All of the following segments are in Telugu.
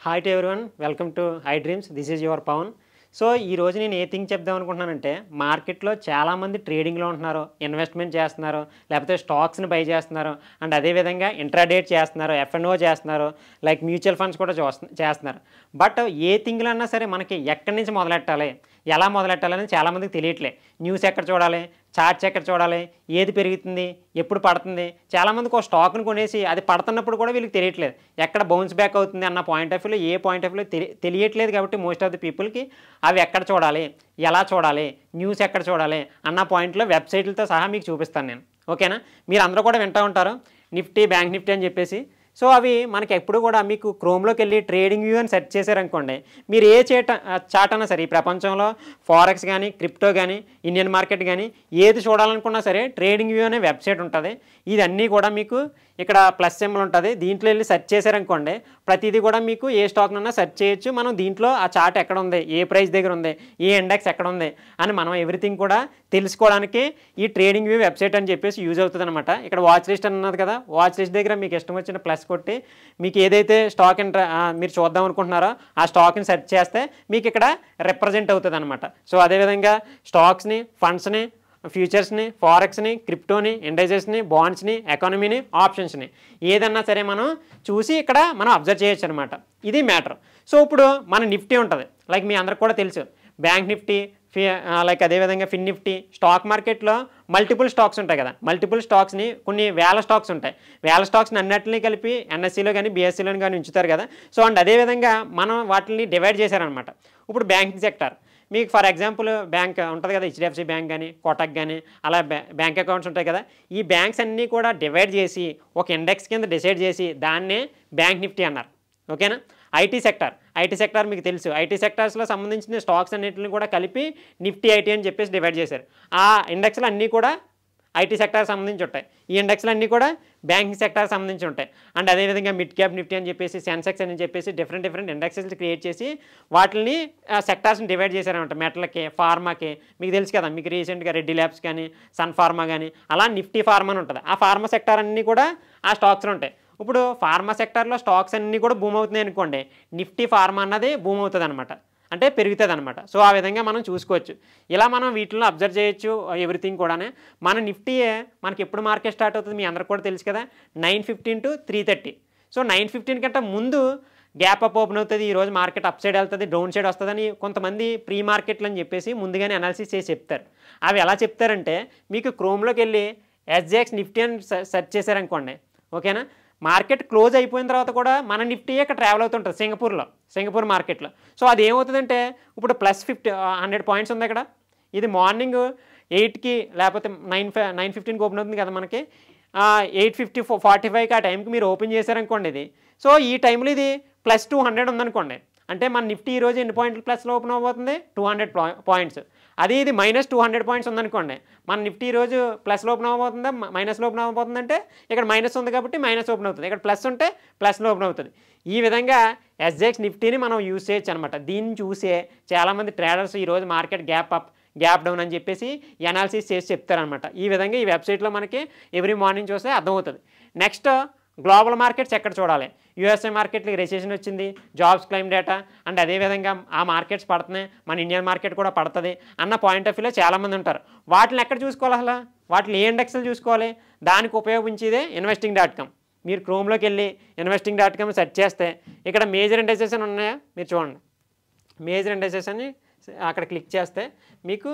Hi to everyone, welcome to high dreams. This is your Pavan. So ఈరోజు నేను ఏ థింగ్ చెప్దాం అనుకుంటున్నానంటే, మార్కెట్లో చాలామంది ట్రేడింగ్లో ఉంటున్నారు, ఇన్వెస్ట్మెంట్ చేస్తున్నారు, లేకపోతే స్టాక్స్ని బై చేస్తున్నారు, అండ్ అదేవిధంగా ఇంట్రాడేట్ చేస్తున్నారు, ఎఫ్ఎన్ఓ చేస్తున్నారు, లైక్ మ్యూచువల్ ఫండ్స్ కూడా చేస్తున్నారు. బట్ ఏ థింగ్లో అన్నా సరే మనకి ఎక్కడి నుంచి మొదలెట్టాలి, ఎలా మొదలెట్టాలని చాలామందికి తెలియట్లే. న్యూస్ ఎక్కడ చూడాలి, చార్ట్స్ ఎక్కడ చూడాలి, ఏది పెరుగుతుంది, ఎప్పుడు పడుతుంది. చాలామందికి ఒక స్టాక్ని కొనేసి అది పడుతున్నప్పుడు కూడా వీళ్ళకి తెలియట్లేదు, ఎక్కడ బౌన్స్ బ్యాక్ అవుతుంది అన్న పాయింట్ ఆఫ్ వ్యూలో, ఏ పాయింట్ ఆఫ్ వ్యూలో తెలియట్లేదు. కాబట్టి మోస్ట్ ఆఫ్ ది పీపుల్కి అవి ఎక్కడ చూడాలి, ఎలా చూడాలి, న్యూస్ ఎక్కడ చూడాలి అన్న పాయింట్లో వెబ్సైట్లతో సహా మీకు చూపిస్తాను నేను. ఓకేనా? మీరు అందరూ కూడా వింటూ ఉంటారు నిఫ్టీ, బ్యాంక్ నిఫ్టీ అని చెప్పేసి. సో అవి మనకి ఎప్పుడు కూడా మీకు క్రోమ్లోకి వెళ్ళి ట్రేడింగ్ వ్యూ అని సెర్చ్ చేశారనుకోండి, మీరు ఏ చార్ట్ అన్నా సరే, ఈ ప్రపంచంలో ఫారెక్స్ కానీ, క్రిప్టో కానీ, ఇండియన్ మార్కెట్ కానీ ఏది చూడాలనుకున్నా సరే ట్రేడింగ్ వ్యూ అనే వెబ్సైట్ ఉంటుంది. ఇదన్నీ కూడా మీకు ఇక్కడ ప్లస్ సింబల్ ఉంటుంది, దీంట్లో వెళ్ళి సెర్చ్ చేశారనుకోండి, ప్రతిదీ కూడా మీకు ఏ స్టాక్నన్నా సెర్చ్ చేయొచ్చు. మనం దీంట్లో ఆ చార్ట్ ఎక్కడ ఉంది, ఏ ప్రైస్ దగ్గర ఉంది, ఏ ఇండెక్స్ ఎక్కడ ఉంది అని మనం ఎవ్రీథింగ్ కూడా తెలుసుకోవడానికి ఈ ట్రేడింగ్ వ్యూ వెబ్సైట్ అని చెప్పేసి యూజ్ అవుతుంది అనమాట. ఇక్కడ వాచ్ లిస్ట్ అన్నది కదా, వాచ్ లిస్ట్ దగ్గర మీకు ఇష్టం వచ్చిన ప్లస్ కొట్టి మీకు ఏదైతే స్టాక్ మీరు చూద్దాం అనుకుంటున్నారో ఆ స్టాక్ని సెర్చ్ చేస్తే మీకు ఇక్కడ రిప్రజెంట్ అవుతుంది అనమాట. సో అదేవిధంగా స్టాక్స్ని, ఫండ్స్ని, ఫ్యూచర్స్ని, ఫారెక్స్ని, క్రిప్టోని, ఇండెక్సెస్ని, బాండ్స్ని, ఎకానమీని, ఆప్షన్స్ని ఏదన్నా సరే మనం చూసి ఇక్కడ మనం అబ్జర్వ్ చేయొచ్చు అనమాట. ఇది మ్యాటర్. సో ఇప్పుడు మన నిఫ్టీ ఉంటుంది, లైక్ మీ అందరికి కూడా తెలుసు, బ్యాంక్ నిఫ్టీ, లైక్ అదేవిధంగా ఫిన్ నిఫ్టీ. స్టాక్ మార్కెట్లో మల్టిపుల్ స్టాక్స్ ఉంటాయి కదా, మల్టిపుల్ స్టాక్స్ని కొన్ని వేల స్టాక్స్ ఉంటాయి. వేల స్టాక్స్ని అన్నిటిని కలిపి ఎన్ఎస్సీలో కానీ బీఎస్సీలో కానీ ఉంచుతారు కదా. సో అండ్ అదేవిధంగా మనం వాటిని డివైడ్ చేశారనమాట. ఇప్పుడు బ్యాంకింగ్ సెక్టార్ మీకు ఫర్ ఎగ్జాంపుల్ బ్యాంక్ ఉంటుంది కదా, హెచ్డిఎఫ్సి బ్యాంక్ కానీ, కోటక్ కానీ, అలా బ్యాంక్ అకౌంట్స్ ఉంటాయి కదా. ఈ బ్యాంక్స్ అన్నీ కూడా డివైడ్ చేసి ఒక ఇండెక్స్ కింద డిసైడ్ చేసి దాన్నే బ్యాంక్ నిఫ్టీ అన్నారు. ఓకేనా? ఐటీ సెక్టార్ మీకు తెలుసు, ఐటీ సెక్టార్స్లో సంబంధించిన స్టాక్స్ అన్నింటిని కూడా కలిపి నిఫ్టీ ఐటీ అని చెప్పేసి డివైడ్ చేశారు. ఆ ఇండెక్స్లు అన్నీ కూడా ఐటీ సెక్టార్ సంబంధించి ఉంటాయి, ఈ ఇండెక్స్లు అన్నీ కూడా బ్యాంకింగ్ సెక్టార్ సంబంధించి ఉంటాయి. అండ్ అదేవిధంగా మిడ్ క్యాప్ నిఫ్టీ అని చెప్పేసి, సెన్సెక్స్ అని చెప్పేసి డిఫరెంట్ ఇండెక్సెస్ క్రియేట్ చేసి వాటిని సెక్టార్స్ని డివైడ్ చేశారనమాట. మెటల్కి, ఫార్మాకి మీకు తెలుసు కదా, మీకు రీసెంట్గా రెడ్డి ల్యాబ్స్ కానీ, సన్ ఫార్మా కానీ, అలా నిఫ్టీ ఫార్మా అని ఉంటుంది. ఆ ఫార్మా సెక్టార్ అన్నీ కూడా ఆ స్టాక్స్లో ఉంటాయి. ఇప్పుడు ఫార్మా సెక్టార్లో స్టాక్స్ అన్నీ కూడా బూమ్ అవుతున్నాయి అనుకోండి, నిఫ్టీ ఫార్మా అన్నది బూమ్ అవుతుంది అనమాట, అంటే పెరుగుతుంది అనమాట. సో ఆ విధంగా మనం చూసుకోవచ్చు. ఇలా మనం వీటిలో అబ్జర్వ్ చేయొచ్చు ఎవ్రీథింగ్ కూడా. మన నిఫ్టీయే మనకి ఎప్పుడు మార్కెట్ స్టార్ట్ అవుతుంది మీ అందరికి కూడా తెలుసు కదా, 9:15 to 3:30. సో 9:15 కంటే ముందు గ్యాప్ అప్ ఓపెన్ అవుతుంది, ఈరోజు మార్కెట్ అప్ సైడ్ వెళ్తుంది, డౌన్ సైడ్ వస్తుందని కొంతమంది ప్రీ మార్కెట్లు అని చెప్పేసి ముందుగానే అనాలిసిస్ చేసి చెప్తారు. అవి ఎలా చెప్తారంటే, మీకు క్రోమ్లోకి వెళ్ళి ఎస్జేఎక్స్ నిఫ్టీ అని సెర్చ్ చేశారనుకోండి, ఓకేనా, మార్కెట్ క్లోజ్ అయిపోయిన తర్వాత కూడా మన నిఫ్టీ ఇక్కడ ట్రావెల్ అవుతుంటుంది సింగపూర్ మార్కెట్లో. సో అది ఏమవుతుందంటే, ఇప్పుడు ప్లస్ 100 పాయింట్స్ ఉంది ఇక్కడ. ఇది మార్నింగ్ 8కి లేకపోతే 9:15కి ఓపెన్ అవుతుంది కదా మనకి, 8:45కి ఆ టైంకి మీరు ఓపెన్ చేశారనుకోండి ఇది. సో ఈ టైంలో ఇది ప్లస్ 200 ఉందనుకోండి, అంటే మన నిఫ్టీ ఈరోజు ఎన్ని పాయింట్లు ప్లస్లో ఓపెన్ అవబోతుంది, 200 పాయింట్స్. అది ఇది మైనస్ 200 పాయింట్స్ ఉందనుకోండి, మన నిఫ్టీ ఈరోజు ప్లస్లో ఓపెన్ అవ్వబోతుందా, మైనస్లో ఓపెన్ అవ్వబోతుందంటే ఇక్కడ మైనస్ ఉంది కాబట్టి మైనస్ ఓపెన్ అవుతుంది, ఇక్కడ ప్లస్ ఉంటే ప్లస్లో ఓపెన్ అవుతుంది. ఈ విధంగా ఎస్జేఎక్స్ నిఫ్టీని మనం యూజ్ చేయొచ్చు అనమాట. దీన్ని చూసే చాలామంది ట్రేడర్స్ ఈరోజు market gap up, gap down అని చెప్పేసి అనాలిసిస్ చేసి చెప్తారనమాట. ఈ విధంగా ఈ వెబ్సైట్లో మనకి ఎవ్రీ మార్నింగ్ చూస్తే అర్థమవుతుంది. నెక్స్ట్ గ్లోబల్ మార్కెట్స్ ఎక్కడ చూడాలి, యూఎస్ఏ మార్కెట్కి రెసెషన్ వచ్చింది, జాబ్స్ క్లైమ్ డేటా, అండ్ అదేవిధంగా ఆ మార్కెట్స్ పడుతున్నాయి, మన ఇండియన్ మార్కెట్ కూడా పడుతుంది అన్న పాయింట్ ఆఫ్ వ్యూలో చాలామంది ఉంటారు. వాటిని ఎక్కడ చూసుకోవాలి, అసలు వాటిని ఏ ఇండెక్స్లు చూసుకోవాలి, దానికి ఉపయోగించేదే investing.com. మీరు క్రోమ్లోకి వెళ్ళి investing.com సెర్చ్ చేస్తే ఇక్కడ మేజర్ ఇండెక్సెస్ అని ఉన్నాయా మీరు చూడండి. మేజర్ ఇండెక్సెస్ అని అక్కడ క్లిక్ చేస్తే మీకు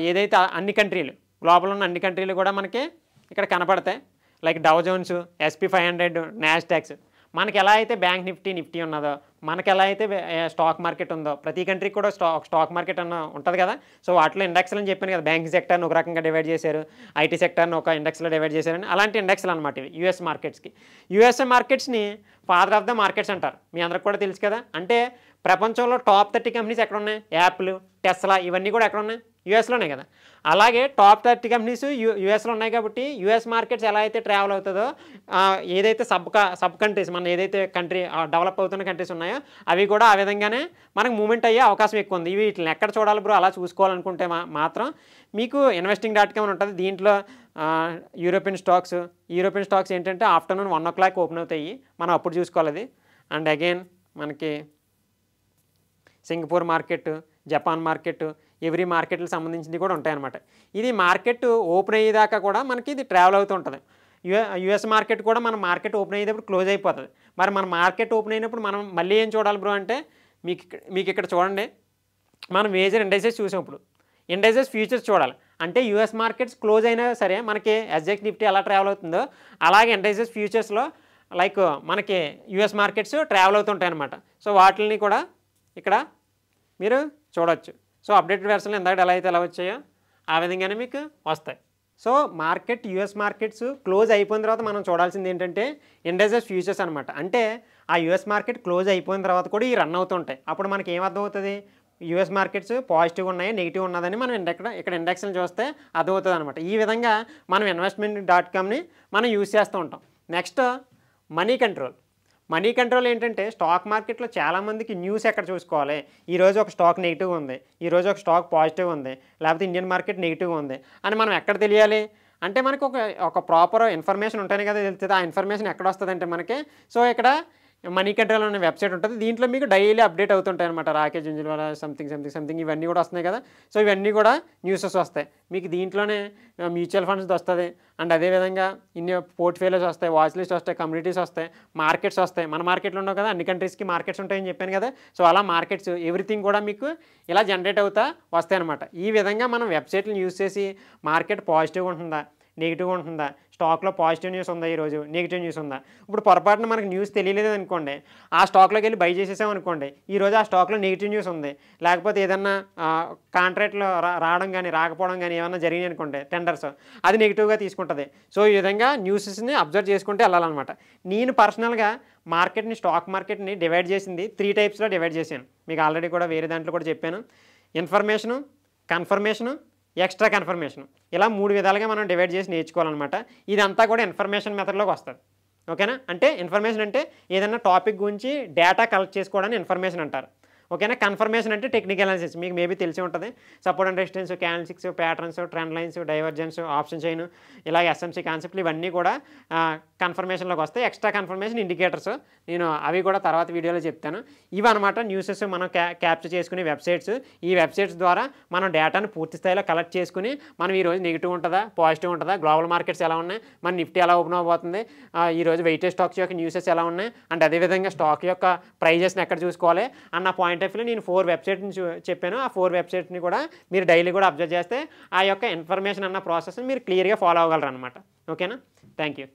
ఏదైతే అన్ని కంట్రీలు, గ్లోబల్ ఉన్న అన్ని కంట్రీలు కూడా మనకి ఇక్కడ కనపడతాయి. Like Dow Jones, SP 500, Nasdaqs. మనకి ఎలా అయితే బ్యాంక్ నిఫ్టీ ఉన్నదో, మనకి ఎలా అయితే స్టాక్ మార్కెట్ ఉందో, ప్రతి కంట్రీకి కూడా స్టాక్ మార్కెట్ అన్న ఉంటుంది కదా. సో వాటిలో ఇండెక్స్లు అని చెప్పాను కదా, బ్యాంకింగ్ సెక్టర్ని ఒక రకంగా డివైడ్ చేశారు, ఐటీ సెక్టర్ని ఒక ఇండెక్స్లో డివైడ్ చేశారని, అలాంటి ఇండెక్స్లు అనమాట ఇవి యూఎస్ మార్కెట్స్కి. యూఎస్ఏ మార్కెట్స్ని ఫాదర్ ఆఫ్ ద మార్కెట్స్ అంటారు, మీ అందరికి కూడా తెలుసు కదా. అంటే ప్రపంచంలో టాప్ 30 కంపెనీస్ ఎక్కడ ఉన్నాయి, యాపిల్, టెస్లా, ఇవన్నీ కూడా ఎక్కడ ఉన్నాయి, యూఎస్లోనే కదా. అలాగే టాప్ 30 కంపెనీస్ యూఎస్లో ఉన్నాయి కాబట్టి యూఎస్ మార్కెట్స్ ఎలా అయితే ట్రావెల్ అవుతుందో, ఏదైతే సబ్ కంట్రీస్, మన ఏదైతే కంట్రీ డెవలప్ అవుతున్న కంట్రీస్ ఉన్నాయో అవి కూడా ఆ విధంగానే మనకు మూవ్మెంట్ అయ్యే అవకాశం ఎక్కువ ఉంది. వీటిని ఎక్కడ చూడాలి బ్రో, అలా చూసుకోవాలనుకుంటే మాత్రం మీకు investing.com అని ఉంటుంది. దీంట్లో యూరోపియన్ స్టాక్స్ ఏంటంటే ఆఫ్టర్నూన్ 1 o'clock ఓపెన్ అవుతాయి, మనం అప్పుడు చూసుకోవాలి అది. అండ్ అగైన్ మనకి Singapore market, Japan market, every మార్కెట్లకు సంబంధించింది కూడా ఉంటాయన్నమాట. ఇది మార్కెట్ ఓపెన్ అయ్యేదాకా కూడా మనకి ఇది ట్రావెల్ అవుతూ ఉంటుంది. యుఎస్ మార్కెట్ కూడా మన మార్కెట్ ఓపెన్ అయ్యేటప్పుడు క్లోజ్ అయిపోతుంది. మరి మన మార్కెట్ ఓపెన్ అయినప్పుడు మనం మళ్ళీ ఏం చూడాలి బ్రో అంటే మీకు ఇక్కడ చూడండి, మనం మేజర్ ఇండైసెస్ చూసాం. ఇప్పుడు ఇండైసెస్ ఫ్యూచర్స్ చూడాలి అంటే యుఎస్ మార్కెట్స్ క్లోజ్ అయినా సరే మనకి ఎస్జెక్ట్ నిఫ్టీ ఎలా ట్రావెల్ అవుతుందో అలాగే ఇండైసెస్ ఫ్యూచర్స్లో లైక్ మనకి యుఎస్ మార్కెట్స్ ట్రావెల్ అవుతుంటాయి అన్నమాట. సో వాటిని కూడా ఇక్కడ మీరు చూడవచ్చు. సో అప్డేటెడ్ వెర్షన్లో ఇందాక ఎలా అయితే ఎలా వచ్చాయో ఆ విధంగానే మీకు వస్తాయి. So market US markets close అయిపోయిన తర్వాత మనం చూడాల్సింది ఏంటంటే ఇండైసెస్ ఫ్యూచర్స్ అనమాట. అంటే ఆ యుఎస్ మార్కెట్ క్లోజ్ అయిపోయిన తర్వాత కూడా ఈ రన్ అవుతుంటాయి. అప్పుడు మనకి ఏమర్థమవుతుంది, యుఎస్ మార్కెట్స్ పాజిటివ్ ఉన్నాయి, నెగిటివ్ ఉన్నదని మనం ఇక్కడ ఇండెక్స్ని చూస్తే అర్థమవుతుంది అనమాట. ఈ విధంగా మనం investment.comని మనం యూజ్ చేస్తూ ఉంటాం. Next money control. Money control ఏంటంటే స్టాక్ మార్కెట్లో చాలామందికి న్యూస్ ఎక్కడ చూసుకోవాలి, ఈరోజు ఒక స్టాక్ నెగిటివ్ ఉంది, ఈరోజు ఒక స్టాక్ పాజిటివ్ ఉంది, లేకపోతే ఇండియన్ మార్కెట్ నెగిటివ్ ఉంది అని మనం ఎక్కడ తెలియాలి అంటే మనకు ఒక ప్రాపర్ ఇన్ఫర్మేషన్ ఉంటేనే కదా తెలుస్తుంది. ఆ ఇన్ఫర్మేషన్ ఎక్కడ వస్తుంది అంటే మనకి సో ఇక్కడ మనీ కంట్రోల్ అనే వెబ్సైట్ ఉంటుంది. దీంట్లో మీకు డైలీ అప్డేట్ అవుతుంటాయి అనమాట. రాకేష్ జుంజున్వాలా సంథింగ్ ఇవన్నీ కూడా వస్తున్నాయి కదా. సో ఇవన్నీ కూడా న్యూసెస్ వస్తాయి మీకు. దీంట్లోనే మ్యూచువల్ ఫండ్స్ వస్తుంది అండ్ అదేవిధంగా ఇన్ని పోర్ట్ఫోలియోస్ వస్తాయి, వాచ్ లిస్ట్ వస్తాయి, కమ్యూనిటీస్ వస్తాయి, మార్కెట్స్ వస్తాయి. మన మార్కెట్లో ఉండవు కదా, అన్ని కంట్రీస్కి మార్కెట్స్ ఉంటాయని చెప్పాను కదా. సో అలా మార్కెట్స్ ఎవ్రీథింగ్ కూడా మీకు ఇలా జనరేట్ అవుతా వస్తాయి అనమాట. ఈ విధంగా మనం వెబ్సైట్లను యూజ్ చేసి మార్కెట్ పాజిటివ్గా ఉంటుందా, నెగిటివ్గా ఉంటుందా, స్టాక్లో పాజిటివ్ న్యూస్ ఉందా, ఈరోజు నెగిటివ్ న్యూస్ ఉందా. ఇప్పుడు పొరపాటున మనకు న్యూస్ తెలియలేదు అనుకోండి, ఆ స్టాక్లోకి వెళ్ళి బై చేసేసాం అనుకోండి, ఈరోజు ఆ స్టాక్లో నెగిటివ్ న్యూస్ ఉంది, లేకపోతే ఏదన్నా కాంట్రాక్ట్లో రావడం కానీ రాకపోవడం కానీ ఏమన్నా జరిగినాయి అనుకోండి, టెండర్స్, అది నెగిటివ్గా తీసుకుంటుంది. సో ఈ విధంగా న్యూసెస్ని అబ్జర్వ్ చేసుకుంటే వెళ్ళాలన్నమాట. నేను పర్సనల్గా స్టాక్ మార్కెట్ని డివైడ్ చేసింది 3 టైప్స్లో డివైడ్ చేశాను. మీకు ఆల్రెడీ కూడా వేరే దాంట్లో కూడా చెప్పాను. ఇన్ఫర్మేషను, కన్ఫర్మేషను, ఎక్స్ట్రా కన్ఫర్మేషన్, ఇలా 3 విధాలుగా మనం డివైడ్ చేసి నేర్చుకోవాలన్నమాట. ఇదంతా కూడా ఇన్ఫర్మేషన్ మెథడ్లోకి వస్తుంది. ఓకేనా. అంటే ఇన్ఫర్మేషన్ అంటే ఏదైనా టాపిక్ గురించి డేటా కలెక్ట్ చేసుకోవడానికి ఇన్ఫర్మేషన్ అంటారు. ఓకేనా. కన్ఫర్మేషన్ అంటే టెక్నికల్ అనాలిసిస్, మీకు మేబీ తెలిసి ఉంటుంది. Support and resistance, candlesticks, patterns, trend lines, divergence, option chain, ఇలా ఎస్ఎంసీ కాన్సెప్ట్లు ఇవన్నీ కూడా కన్ఫర్మేషన్లోకి వస్తాయి. ఎక్స్ట్రా కన్ఫర్మేషన్ ఇండికేటర్స్ నేను అవి కూడా తర్వాత వీడియోలో చెప్తాను. ఇవి అనమాట న్యూసెస్ మనం క్యాప్చర్ చేసుకునే వెబ్సైట్స్. ఈ వెబ్సైట్స్ ద్వారా మనం డేటాను పూర్తి స్థాయిలో కలెక్ట్ చేసుకుని మనం ఈరోజు నెగిటివ్ ఉంటుందా, పాజిటివ్ ఉంటుందా, గ్లోబల్ మార్కెట్స్ ఎలా ఉన్నాయి, మన నిఫ్టీ ఎలా ఓపెన్ అవబోతుంది, ఈరోజు వెయిటేజ్ స్టాక్స్ యొక్క న్యూసెస్ ఎలా ఉన్నాయి, అండ్ అదేవిధంగా స్టాక్ యొక్క ప్రైజెస్ని ఎక్కడ చూసుకోవాలి అన్న పాయింట్ ఆఫ్ వ్యూలో నేను 4 వెబ్సైట్ని చెప్పాను. ఆ 4 వెబ్సైట్ని కూడా మీరు డైలీ కూడా అబ్జర్వ్ చేస్తే ఆ యొక్క ఇన్ఫర్మేషన్ అన్న ప్రాసెస్ని మీరు క్లియర్గా ఫాలో అవ్వగలరు అనమాట. ఓకేనా. Thank you.